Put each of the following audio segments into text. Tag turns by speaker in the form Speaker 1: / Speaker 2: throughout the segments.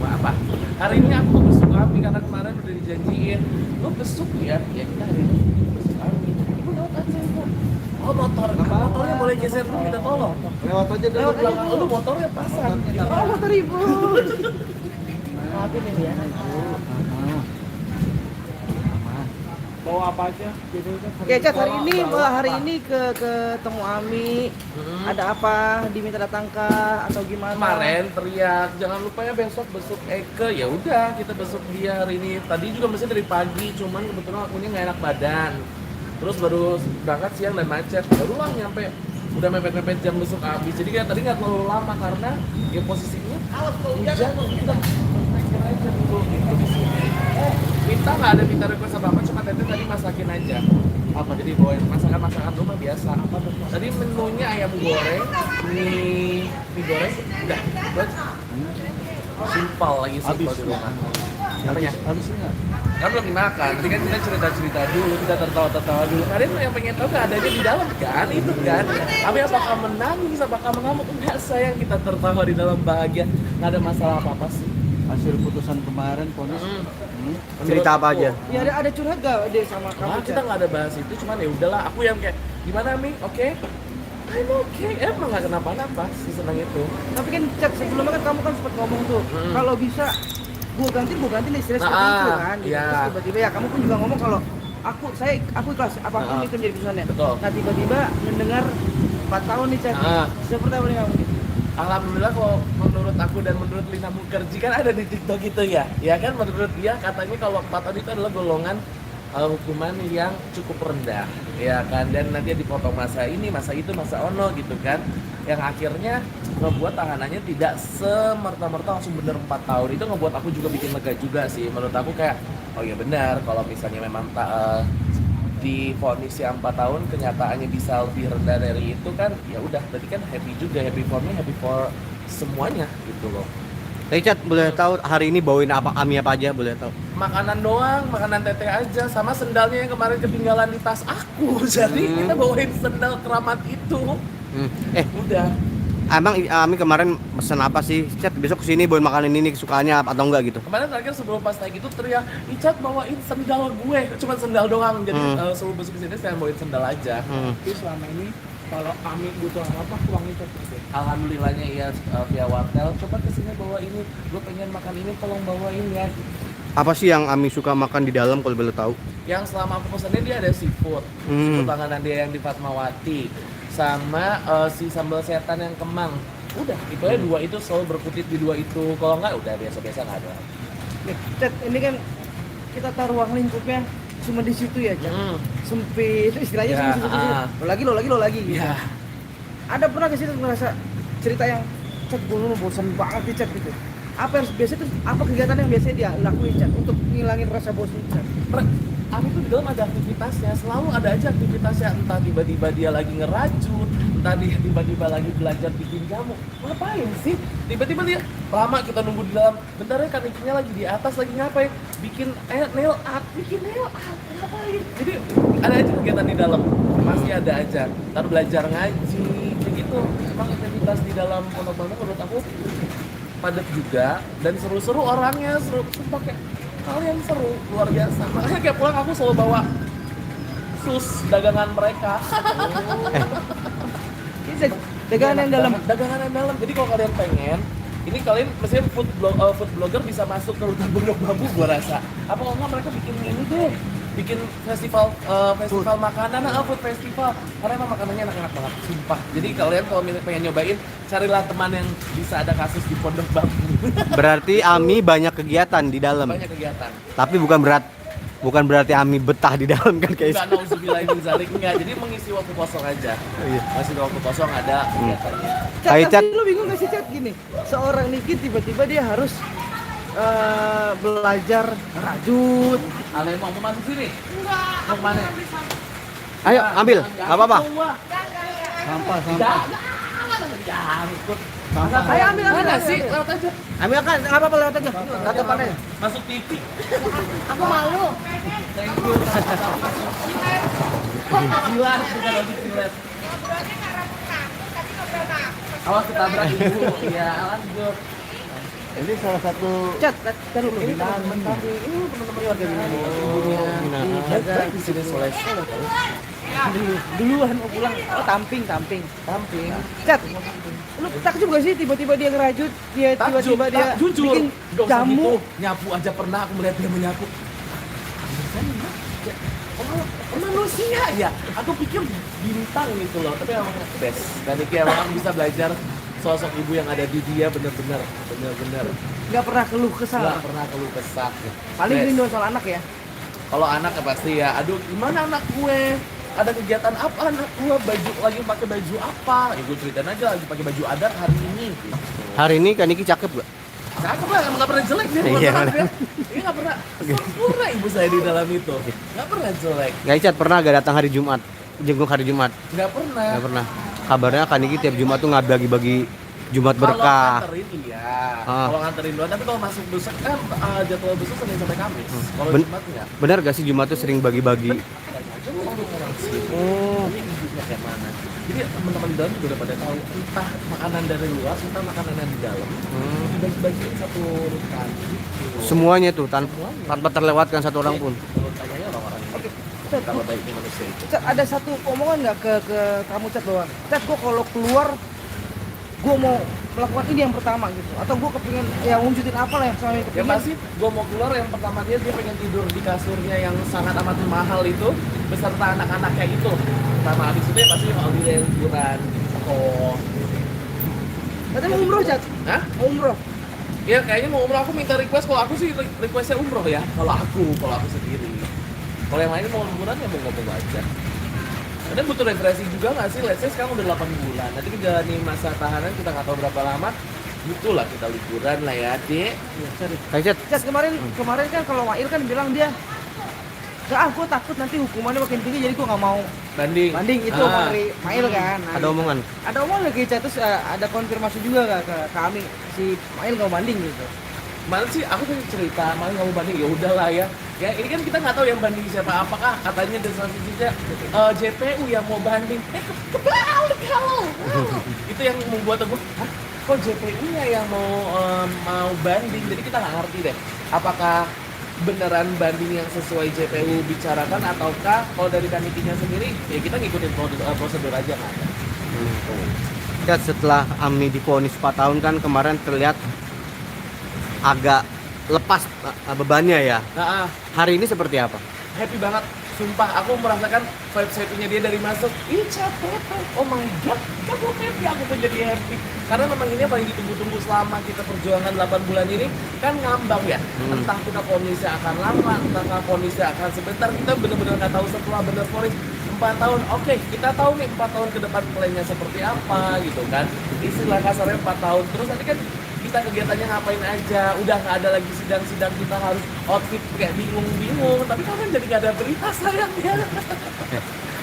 Speaker 1: apa? Hari ini aku mau besuk Ami karena kemarin udah dijanjiin. Lo besuk ya? Ya kita hari ini besuk Ami. Ibu lewat aja Ibu. Oh motornya boleh geser dulu minta tolong.
Speaker 2: Lewat aja dulu.
Speaker 1: Lewat belakang lu motornya pasang.
Speaker 3: Oh, motor ibu.
Speaker 1: Maafin ini ya.
Speaker 3: Bawa apa aja? Oke, Cat, hari ini ketemu Ami. Ada apa? Diminta datangkah atau gimana?
Speaker 1: Kemarin teriak, jangan lupa ya besok besuk Eke. Ya udah, kita besuk dia hari ini. Tadi juga mesti dari pagi, cuman kebetulan akunya nggak enak badan. Terus baru berangkat siang dan macet. Barulah nyampe udah mepet-mepet jam besuk habis. Jadi kayak tadi nggak terlalu lama karena ya posisinya hujan. Kita aja dulu gitu di sini. Minta nggak ada minta request apa apa, cuma Tete tadi masakin aja. Apa jadi bawain masakan rumah biasa. Apa tuh? Tadi menunya ayam goreng, mie goreng, udah. Simpel lagi simpel di rumah. Apanya?
Speaker 2: Habis enggak?
Speaker 1: Kan belum dimakan, tadi kan kita cerita-cerita dulu, kita tertawa-tertawa dulu. Kalian yang pengen tahu gak adanya di dalam kan, itu kan. Tapi apakah menangis, apakah mengamuk? Enggak sayang, kita tertawa di dalam bahagia. Gak ada masalah apa-apa sih.
Speaker 2: Hasil putusan kemarin ponis.
Speaker 4: Cerita apa aja?
Speaker 3: Ya ada curhat gak deh sama kamu?
Speaker 1: Nah, kita nggak ada bahas itu, cuman ya udahlah. Aku yang kayak gimana Mi? Oke? I'm okay. Emang nggak kenapa-napa sih senang itu.
Speaker 3: Tapi kan Cat, sebelumnya kan kamu kan sempat ngomong tuh, kalau bisa gue ganti nih istilah seperti itu kan. Gitu.
Speaker 1: Iya.
Speaker 3: Terus tiba-tiba ya kamu pun juga ngomong kalau aku ikhlas apapun itu menjadi keputusannya.
Speaker 1: Betul.
Speaker 3: Nah tiba-tiba mendengar 4 tahun nih Cat. Seperti apa nih kamu?
Speaker 1: Alhamdulillah kalau menurut aku dan menurut Lina Mukherjee kan ada di TikTok itu ya. Ya kan menurut dia katanya kalau 4 tahun itu adalah golongan hukuman yang cukup rendah, ya kan, dan nanti dipotong masa ini, masa itu, masa ono gitu kan, yang akhirnya ngebuat tahanannya tidak semerta-merta langsung bener 4 tahun. Itu ngebuat aku juga bikin lega juga sih, menurut aku kayak oh ya benar kalau misalnya memang di vonis yang 4 tahun kenyataannya bisa lebih rendah dari itu kan, ya udah berarti kan happy juga, happy for me, happy for semuanya gitu loh.
Speaker 4: Richard, boleh tahu hari ini bawain apa, Ami apa aja, boleh tahu?
Speaker 1: Makanan doang, makanan Tete aja, sama sendalnya yang kemarin ketinggalan di tas aku. Jadi kita bawain sendal keramat itu. Udah.
Speaker 4: Emang Ami kemarin pesen apa sih? Chat, besok kesini bawain makanan ini kesukaannya atau enggak gitu?
Speaker 1: Kemarin terakhir sebelum pas naik itu teriak, Icat bawain sendal gue, cuma sendal doang. Jadi sebelum besok kesini saya bawain sendal aja.
Speaker 3: Tapi selama ini kalau Ami butuh apa, uang itu gitu.
Speaker 1: Alhamdulillahnya iya via Wartel, coba kesini bawa ini, gue pengen makan ini, tolong bawain ya.
Speaker 4: Apa sih yang Ami suka makan di dalam kalau boleh tahu?
Speaker 1: Yang selama aku pesannya dia ada seafood, seafood langganan dia yang di Fatmawati, sama si sambal setan yang Kemang. Udah, itu aja dua itu selalu berkutit di dua itu. Kalau enggak udah biasa-biasa nggak ada.
Speaker 3: Nih, Cat, ini kan kita taruh ruang lingkupnya cuma di situ ya, Cat. Sempit, istilahnya
Speaker 1: Ya,
Speaker 3: sempit. Lo lagi gitu.
Speaker 1: Iya.
Speaker 3: Ada pernah ke situ ngerasa cerita yang Cat gue bosan banget nih Cat gitu. Apa yang biasa tuh, apa kegiatan yang biasa dia lakuin Cat untuk ngilangin rasa bosan Cat?
Speaker 1: Aku tuh di dalam ada aktivitasnya, selalu ada aja aktivitasnya. Entah tiba-tiba dia lagi ngerajut, entah dia tiba-tiba lagi belajar bikin jamu. Ngapain sih? Tiba-tiba dia lama kita nunggu di dalam. Bentar ya, kan istrinya lagi di atas lagi ngapain? Bikin nail art, ngapain? Jadi ada aja kegiatan di dalam, pasti ada aja. Ntar belajar ngaji, begitu. Emang aktivitas di dalam pondok bangun menurut aku padat juga dan seru-seru orangnya, seru pakai kalian seru luar biasa. Makanya kayak pulang aku selalu bawa sus dagangan mereka.
Speaker 3: Ini dagangan yang dalam.
Speaker 1: Dagangan yang dalam. Jadi kalau kalian pengen, ini kalian mestinya food blogger bisa masuk ke hutan Pondok Bambu gua rasa. Apa kalau nggak mereka bikin ini deh, bikin festival makanan, food festival. Karena emang makanannya enak-enak banget, sumpah. Jadi kalian kalau pengen nyobain, carilah teman yang bisa ada kasus di Pondok Bambu.
Speaker 4: Berarti Ami banyak kegiatan di dalam.
Speaker 1: Banyak kegiatan.
Speaker 4: Tapi bukan berarti Ami betah di dalam kan guys.
Speaker 1: Enggak, nauzubillahi min zalik, enggak. Jadi mengisi waktu kosong aja. Masih waktu kosong ada kegiatannya.
Speaker 4: Hai, Cat.
Speaker 3: Tapi lu bingung gak sih Cat gini? Seorang Niki tiba-tiba dia harus belajar rajut.
Speaker 1: Kalian mau masuk sini? Enggak. Mau kemana?
Speaker 4: Ayo ambil, nggak apa-apa.
Speaker 2: Sampah.
Speaker 1: Jangkut.
Speaker 3: Ayo ambil
Speaker 1: Mana sih? Lewat aja.
Speaker 3: Ambil kan, nggak apa-apa lewat aja. Kata depannya.
Speaker 1: Masuk TV.
Speaker 3: Aku malu.
Speaker 1: Thank you. Gila, kita lagi silet. Awas ketabrak ibu. Iya, lanjut.
Speaker 2: Ini salah satu
Speaker 3: Cat, kan dulu.
Speaker 1: Ini teman-teman kami, ini teman-teman warga binaan. Ibunya
Speaker 3: Jaga.
Speaker 1: baik di sini Soleh.
Speaker 3: Duluan mau pulang. Oh, tamping.
Speaker 1: Tamping.
Speaker 3: Cat, lu takjub gak sih tiba-tiba dia ngerajut, dia tiba-tiba dia
Speaker 1: jujur.
Speaker 3: bikin
Speaker 1: Gak usah
Speaker 3: jamu.
Speaker 1: gitu. Nyapu aja pernah aku melihat dia menyapu. Manusia ya. Aku pikir bintang gitu loh. Tapi emang best. Dan ini emang aku bisa belajar sosok ibu yang ada di dia bener-bener.
Speaker 3: Nggak pernah keluh kesal.
Speaker 1: Gak pernah keluh kesah.
Speaker 3: Paling
Speaker 1: Best.
Speaker 3: rindu soal anak ya.
Speaker 1: Kalau anak ya pasti ya, aduh gimana anak gue? Ada kegiatan apa anak gue? Baju lagi pakai baju apa? Ya gue ceritain aja lagi pakai baju adat hari ini. Gitu.
Speaker 4: Hari ini Kaniki cakep gak?
Speaker 1: Cakep lah, emang gak pernah jelek dia.
Speaker 4: Iya,
Speaker 1: Dia gak pernah sempurna ibu saya di dalam itu. Gak pernah jelek,
Speaker 4: Gak Icat pernah gak datang hari Jumat? Jenguk hari Jumat?
Speaker 1: gak pernah.
Speaker 4: Gak pernah. Kabarnya Kaniki tiap Jumat tuh nggak bagi-bagi Jumat
Speaker 1: Kalau
Speaker 4: berkah.
Speaker 1: nganterin iya,
Speaker 4: Ah.
Speaker 1: kalau nganterin doang. Tapi kalau masuk besok kan jadwal besok Senin sampai Kamis. Kalau
Speaker 4: Ben-
Speaker 1: Jumat enggak.
Speaker 4: Benar gak sih Jumat tuh sering bagi-bagi?
Speaker 1: Oh, ini ibunya kayak mana? Jadi teman-teman di dalam juga udah pada tahu entah makanan dari luar, entah makanan yang di dalam. Dibagi-bagiin satu rekan.
Speaker 4: Semuanya tuh tanpa terlewatkan satu orang pun.
Speaker 1: Kalau tanyanya orang-orang ini.
Speaker 3: Oke. Cat,
Speaker 1: Betapa baiknya manusia itu.
Speaker 3: Cat, ada satu omongan nggak ke kamu Cat bahwa Cat gue kalau keluar gue mau melakukan ini yang pertama gitu, atau gue kepingin ya wujudin apa lah yang selama ini
Speaker 1: Ya
Speaker 3: kepingin.
Speaker 1: pasti gue mau keluar yang pertama dia pengen tidur di kasurnya yang sangat amat mahal itu beserta anak-anaknya itu. Pertama habis itu ya pasti mau dia liburan. Oh,
Speaker 3: Katanya mau umroh Cat,
Speaker 1: hah?
Speaker 3: mau umroh.
Speaker 1: Ya kayaknya mau umroh, aku minta request. Kalau aku sih requestnya umroh ya. Kalau aku sendiri. Kalau yang lain mau liburan ya mau aja. Kadang butuh refreshing juga nggak sih? Let's say sekarang udah 8 bulan. Nanti menjalani masa tahanan kita nggak tahu berapa lama. Butuh lah kita liburan lah ya, Dek.
Speaker 3: Iya, sorry.
Speaker 4: Kayak Cat,
Speaker 3: Cat kemarin kan kalau Mail kan bilang dia gue takut nanti hukumannya makin tinggi jadi gue nggak mau banding itu
Speaker 1: Ah.
Speaker 3: dari Mail kan. Nah,
Speaker 4: ada omongan.
Speaker 3: ada omongan lagi Cat, terus ada konfirmasi juga ke kami si Mail nggak mau banding gitu.
Speaker 1: Mana sih aku tuh cerita malah nggak mau banding, ya udahlah ya. Ya ini kan kita nggak tahu yang banding siapa, apakah katanya destinasinya JPU yang mau banding. Kebalik kalau itu yang membuat aku, "Hah, kok JPU-nya yang mau banding?" Jadi kita nggak ngerti deh apakah beneran banding yang sesuai JPU bicarakan, ataukah kalau dari Kanikinya sendiri ya kita ngikutin prosedur aja kan.
Speaker 4: Cat, setelah Ami divonis 4 tahun kan kemarin terlihat agak lepas bebannya ya.
Speaker 1: Nah,
Speaker 4: Hari ini seperti apa?
Speaker 1: happy banget, sumpah aku merasakan vibes happy-nya dia dari masuk. Ih capek, oh my god, kamu happy, aku tuh jadi happy. Karena memang ini yang paling ditunggu-tunggu selama kita perjuangan 8 bulan ini kan ngambang ya. Entah kita vonisnya akan lama, entah vonisnya akan sebentar. Kita benar-benar nggak tahu setelah benar vonis 4 tahun. Oke, kita tahu nih 4 tahun ke depan plannya seperti apa gitu kan. Istilah kasarnya 4 tahun. Terus nanti kan kita kegiatannya ngapain aja, udah nggak ada lagi sidang-sidang kita harus outfit kayak bingung-bingung, tapi kan jadi nggak ada berita sayangnya.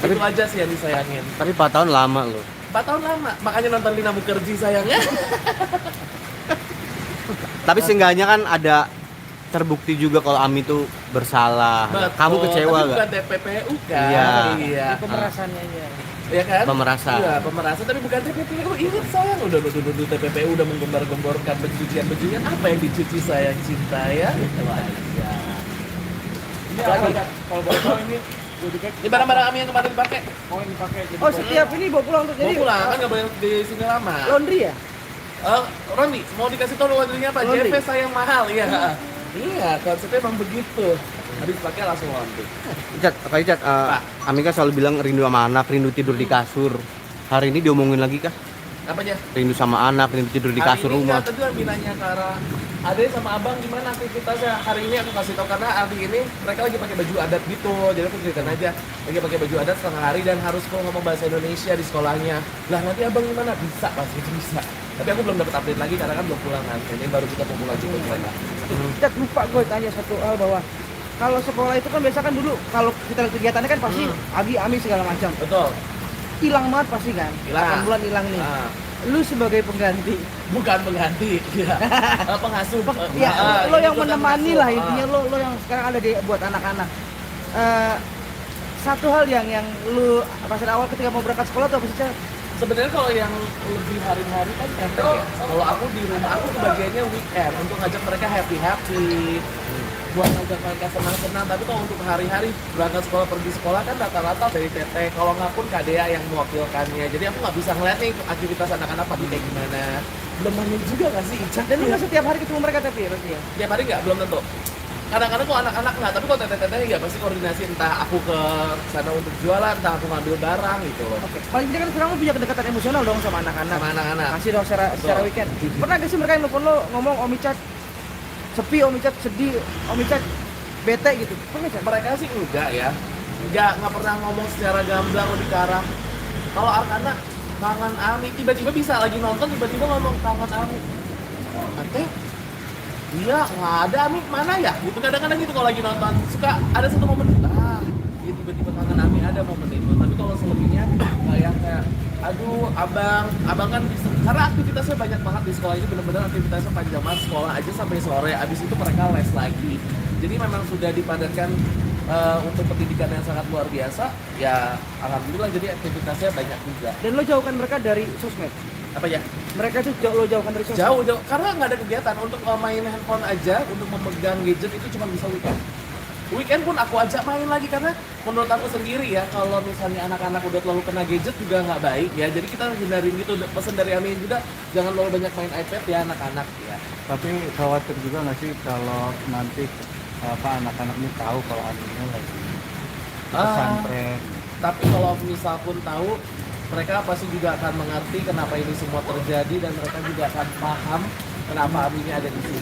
Speaker 1: Itu aja sih yang disayangin.
Speaker 4: Tapi 4 tahun lama loh.
Speaker 1: 4 tahun lama, makanya nonton Lina Mukherjee sayangnya.
Speaker 4: Tapi seenggaknya kan ada terbukti juga kalau Ami tuh bersalah.
Speaker 1: Betul,
Speaker 4: Kamu kecewa
Speaker 1: tapi
Speaker 4: gak?
Speaker 1: bukan TPPU kan?
Speaker 4: Iya.
Speaker 1: Iya.
Speaker 3: Pemerasannya aja.
Speaker 1: Ya kan?
Speaker 4: Pemerasa.
Speaker 1: Iya, pemerasa, tapi bukan TPPU. Ingat sayang, udah nuduh TPPU udah menggembar-gemborkan pencucian-pencucian. Apa yang dicuci sayang cinta ya? Itu aja.
Speaker 2: Ini apa Cat? Kalau boleh tahu ini Goodie
Speaker 1: Ini barang-barang kami yang kemarin dipakai.
Speaker 2: mau yang dipakai jadi
Speaker 3: Oh setiap ini bawa pulang untuk
Speaker 1: Mau
Speaker 3: jadi
Speaker 1: pulang, kan nggak boleh di sini lama.
Speaker 3: laundry ya?
Speaker 1: Rondi, mau dikasih tahu laundrynya apa?
Speaker 3: Laundry.
Speaker 1: JP sayang mahal, iya. Iya, konsepnya emang begitu. Habis pakai langsung laundry.
Speaker 4: Cat, Kak Icat,
Speaker 1: Pak.
Speaker 4: Ami kan selalu bilang rindu sama anak, rindu tidur di kasur. Hari ini diomongin lagi kah?
Speaker 1: Apanya?
Speaker 4: Rindu sama anak, rindu tidur di kasur
Speaker 1: Hari ini
Speaker 4: rumah.
Speaker 1: nggak, tadi Abi nanya ke arah Ade sama abang gimana aktivitasnya. Hari ini aku kasih tahu karena hari ini mereka lagi pakai baju adat gitu. Jadi aku ceritain aja, lagi pakai baju adat setengah hari dan harus full ngomong bahasa Indonesia di sekolahnya. Lah nanti abang gimana? Bisa pasti bisa. Tapi aku belum dapat update lagi karena kan belum pulang kan. Ini baru kita mau pulang juga mereka.
Speaker 3: Cat, lupa gue tanya satu hal bahwa kalau sekolah itu kan biasa kan dulu kalau kita lihat kegiatannya kan pasti Abi, Ami segala macam.
Speaker 1: Betul.
Speaker 3: Hilang banget pasti kan.
Speaker 1: Hilang.
Speaker 3: 8 bulan hilang nih.
Speaker 1: Ah,
Speaker 3: Lu sebagai pengganti.
Speaker 1: bukan pengganti, ya. Pengasuh.
Speaker 3: Ya, lo yang
Speaker 1: ikutan
Speaker 3: menemani
Speaker 1: pengasuh.
Speaker 3: lah intinya, lo yang sekarang ada di buat anak-anak. Satu hal yang lu pas awal ketika mau berangkat sekolah tuh apa sih Cat?
Speaker 1: Sebenarnya kalau yang lebih hari-hari kan enteng ya. Kalau aku di rumah aku kebagiannya weekend untuk ngajak mereka happy, buat ngajak mereka senang-senang. Tapi kalau untuk hari-hari berangkat sekolah pergi sekolah kan rata-rata dari teteh, kalau nggak pun KDA yang mewakilkannya. Jadi aku nggak bisa ngeliat nih aktivitas anak-anak pagi kayak gimana. Belum manggil juga nggak sih Ica?
Speaker 3: Dan lu nggak setiap hari ketemu mereka tapi ya berarti ya?
Speaker 1: Tiap hari nggak, belum tentu. Kadang-kadang kalau anak-anak nggak, tapi kalau teteh-teteh ya pasti koordinasi entah aku ke sana untuk jualan, entah aku ngambil barang gitu loh.
Speaker 3: Oke. Paling tidak kan sekarang lu punya kedekatan emosional dong sama anak-anak.
Speaker 1: Sama anak-anak.
Speaker 3: Masih dong secara weekend. Pernah gak sih mereka yang nelfon lo ngomong Om Icat sepi, Om Icat sedih, Om Icat bete gitu? Pernah Icat?
Speaker 1: Mereka sih enggak ya, nggak pernah ngomong secara gamblang lebih ke arah. Kalau anak-anak kangen Ami, tiba-tiba bisa lagi nonton tiba-tiba ngomong kangen Ami. Ante, iya nggak ada Ami mana ya? Gitu kadang-kadang gitu kalau lagi nonton suka ada satu momen dia tiba-tiba kangen Ami ada momen itu. Tapi kalau selebihnya kayak aduh abang kan bisa, karena aktivitasnya banyak banget di sekolah ini, bener-bener aktivitasnya panjang banget, sekolah aja sampai sore, abis itu mereka les lagi. Jadi memang sudah dipadatkan untuk pendidikan yang sangat luar biasa. Ya alhamdulillah jadi aktivitasnya banyak juga.
Speaker 3: Dan lo jauhkan mereka dari sosmed?
Speaker 1: Apa ya?
Speaker 3: Mereka tuh lo jauhkan dari sosmed?
Speaker 1: Jauh karena nggak ada kegiatan untuk main handphone aja, untuk memegang gadget itu cuma bisa weekend. Weekend pun aku ajak main lagi karena menurut aku sendiri ya, kalau misalnya anak-anak udah terlalu kena gadget juga nggak baik ya. Jadi kita hindarin gitu. Pesan dari Amin juga jangan terlalu banyak main iPad ya anak-anak ya.
Speaker 2: Tapi khawatir juga nggak sih kalau nanti anak-anak ini tahu kalau anaknya lagi pesantren.
Speaker 1: Tapi kalau misal pun tahu, mereka pasti juga akan mengerti kenapa ini semua terjadi dan mereka juga akan paham kenapa Aminnya ada di sini.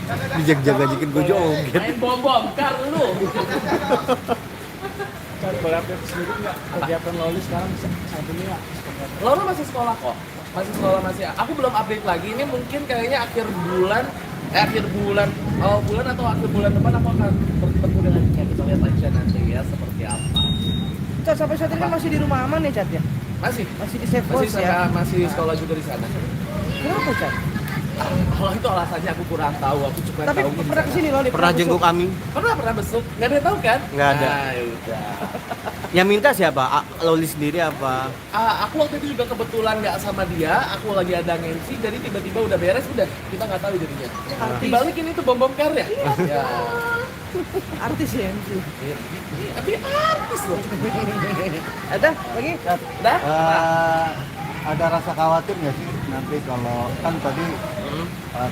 Speaker 4: Dijag-jagajikin gue joget.
Speaker 1: Main bom-bom, kar lu.
Speaker 2: Cari update sendiri nggak kegiatan Loli sekarang saat ini ya?
Speaker 1: Laura masih sekolah kok. Masih sekolah masih. Aku belum update lagi. Ini mungkin kayaknya akhir bulan awal bulan atau akhir bulan depan aku akan bertemu dengan dia. Kita lihat aja nanti ya seperti apa.
Speaker 3: Cat, sampai saat ini kan masih di rumah aman ya Cat ya?
Speaker 1: Masih
Speaker 3: Masih di safe house ya?
Speaker 1: masih sekolah juga di sana.
Speaker 3: Kenapa Cat?
Speaker 1: Kalau itu alasannya aku kurang tahu. Aku cuma
Speaker 3: Tapi
Speaker 1: tahu
Speaker 3: pernah kesini loh,
Speaker 4: Pernah jenguk Ami?
Speaker 1: Pernah besuk. Nggak ada yang tahu kan?
Speaker 4: Nggak ada.
Speaker 1: Nah, yaudah.
Speaker 4: Yang minta siapa? Loli sendiri apa?
Speaker 1: Aku waktu itu juga kebetulan nggak sama dia, aku lagi ada ngensi, jadi tiba-tiba udah beres, udah kita nggak tahu jadinya. Dibalikin itu bom kar ya? Ya.
Speaker 3: Artis ya MC.
Speaker 1: Tapi artis loh.
Speaker 3: Ada lagi?
Speaker 1: Udah?
Speaker 2: Ada rasa khawatir nggak sih nanti kalau kan tadi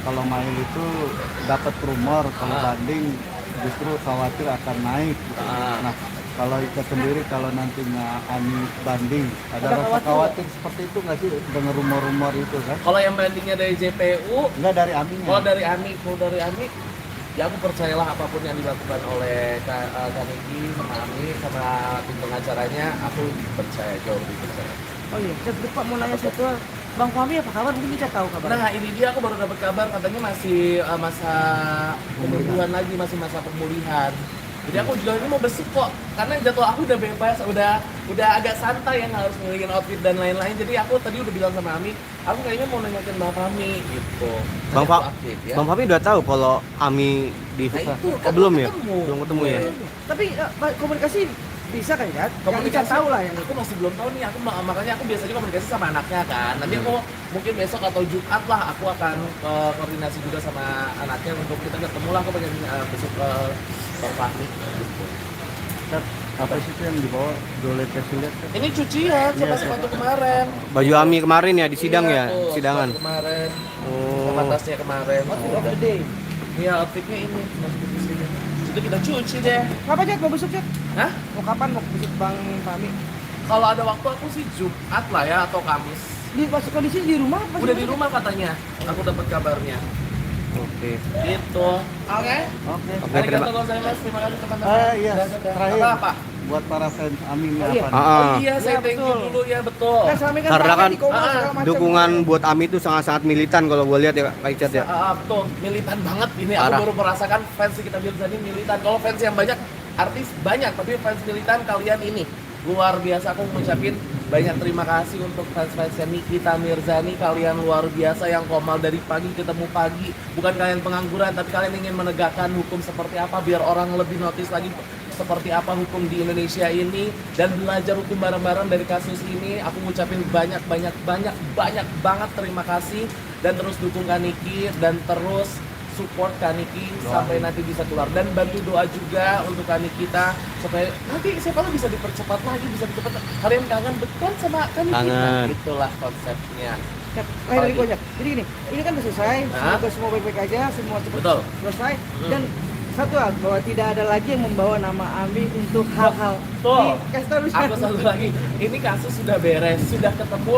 Speaker 2: kalau main itu dapat rumor kalau banding justru khawatir akan naik. Nah kalau Ika sendiri kalau nantinya Ami banding ada rasa khawatir seperti itu nggak sih dengan rumor-rumor itu kan?
Speaker 1: Kalau yang bandingnya dari JPU,
Speaker 2: Enggak dari Aminnya.
Speaker 1: kalau dari Ami, ya aku percayalah apapun yang dilakukan oleh Kaneki sama Ami sama tim pengacaranya, aku percaya, jauh lebih percaya.
Speaker 3: Oh iya, Cat, lupa mau nanya satu. Bang Fahmi apa kabar? Mungkin Cat tahu kabar.
Speaker 1: Nah ini dia, aku baru dapat kabar katanya masih masa pemulihan lagi, masih masa pemulihan. Jadi aku juga ini mau besuk kok, karena jadwal aku udah bebas, udah agak santai yang harus ngelihin outfit dan lain-lain. Jadi aku tadi udah bilang sama Ami, aku kayaknya mau nanyakin Bang Fahmi gitu.
Speaker 4: Bang Fahmi udah tahu kalau Ami di
Speaker 1: Nah, itu,
Speaker 4: oh,
Speaker 1: kan
Speaker 4: belum ya?
Speaker 1: ketemu.
Speaker 4: Belum ketemu ya?
Speaker 3: Tapi komunikasi bisa kan Cat? Yang
Speaker 1: Komunikasi
Speaker 3: Cat tahu lah yang
Speaker 1: aku masih belum tahu nih, makanya aku biasanya komunikasi sama anaknya kan. Nanti aku mungkin besok atau Jumat lah aku akan koordinasi juga sama anaknya untuk kita ketemu lah. Aku pengen besok ke Bang Fahmi gitu.
Speaker 2: Cat, apa sih itu yang dibawa? Boleh kasih lihat kan?
Speaker 1: Ini cucian sama
Speaker 3: Iya,
Speaker 1: sepatu kemarin.
Speaker 4: Baju Ami kemarin ya di sidang
Speaker 1: Iya,
Speaker 4: ya?
Speaker 1: tuh,
Speaker 4: Sidangan.
Speaker 1: sepatu kemarin.
Speaker 4: Oh.
Speaker 1: Sama tasnya kemarin.
Speaker 3: outfit of the day.
Speaker 1: Iya, outfitnya ini masukin di sini. Itu kita cuci deh.
Speaker 3: Kapan Cat mau besok Cat?
Speaker 1: Hah?
Speaker 3: Mau kapan mau besok Bang Fahmi?
Speaker 1: Kalau ada waktu aku sih Jumat lah ya atau Kamis.
Speaker 3: Di pas kondisi di rumah apa?
Speaker 1: Udah di rumah katanya. Aku dapat kabarnya.
Speaker 4: Oke.
Speaker 1: Gitu. Oke.
Speaker 2: Oke.
Speaker 4: Oke, terima.
Speaker 1: Terima kasih teman-teman.
Speaker 2: Iya, terakhir
Speaker 1: Apa?
Speaker 2: buat para fans Amin
Speaker 3: Oh, iya.
Speaker 2: apa?
Speaker 1: Oh iya, saya
Speaker 3: Iya,
Speaker 1: thank you
Speaker 3: betul.
Speaker 1: dulu ya, betul.
Speaker 3: Selama ini
Speaker 4: Karena
Speaker 3: pakai
Speaker 4: kan
Speaker 3: di Koma, segala macam.
Speaker 4: dukungan buat Ami itu sangat-sangat militan kalau gue lihat ya Kak Icat ya.
Speaker 1: Betul, militan banget ini.
Speaker 4: Parah.
Speaker 1: Aku baru merasakan fans kita Mirzani militan. Kalau fans yang banyak, artis banyak, tapi fans militan kalian ini luar biasa. Aku ngucapin banyak terima kasih untuk fans-fansnya Nikita Mirzani. Kalian luar biasa yang komal dari pagi ketemu pagi. Bukan kalian pengangguran, tapi kalian ingin menegakkan hukum seperti apa biar orang lebih notice lagi. seperti apa hukum di Indonesia ini dan belajar hukum bareng-bareng dari kasus ini. Aku ngucapin banyak banget terima kasih, dan terus dukung Kaniki dan terus support Kaniki sampai nanti bisa keluar, dan bantu doa juga untuk Kaniki kita supaya nanti siapa tahu bisa dipercepat lagi, bisa dipercepat. Kalian kangen betul sama Kaniki?
Speaker 4: Kangen.
Speaker 1: Itulah konsepnya.
Speaker 3: Lain dari gua aja. Jadi ini kan udah selesai, semoga semua baik-baik aja, semua cepat
Speaker 1: Betul.
Speaker 3: selesai. Dan satu hal, bahwa tidak ada lagi yang membawa nama Ami untuk hal-hal.
Speaker 1: Betul.
Speaker 3: Kasih tahu Lucian.
Speaker 1: Aku satu lagi, ini kasus sudah beres, sudah ketemu,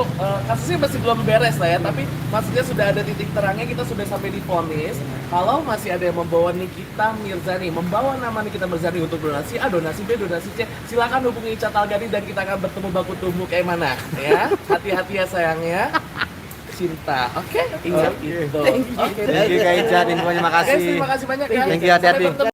Speaker 1: kasusnya masih belum beres lah ya, tapi maksudnya sudah ada titik terangnya, kita sudah sampai di vonis. Kalau masih ada yang membawa Nikita Mirzani, membawa nama Nikita Mirzani untuk donasi A, donasi B, donasi C, silakan hubungi Ica Talgani dan kita akan bertemu baku tumbuh kayak mana ya. Hati-hati ya sayangnya. Cinta, oke? Ingat
Speaker 2: Oke.
Speaker 1: itu.
Speaker 3: Thank you.
Speaker 1: Oke,
Speaker 4: Thank you Kak Ica, infonya
Speaker 1: guys,
Speaker 4: makasih.
Speaker 1: terima kasih banyak ya.
Speaker 4: Thank you, hati-hati.
Speaker 1: Sampai bertemu.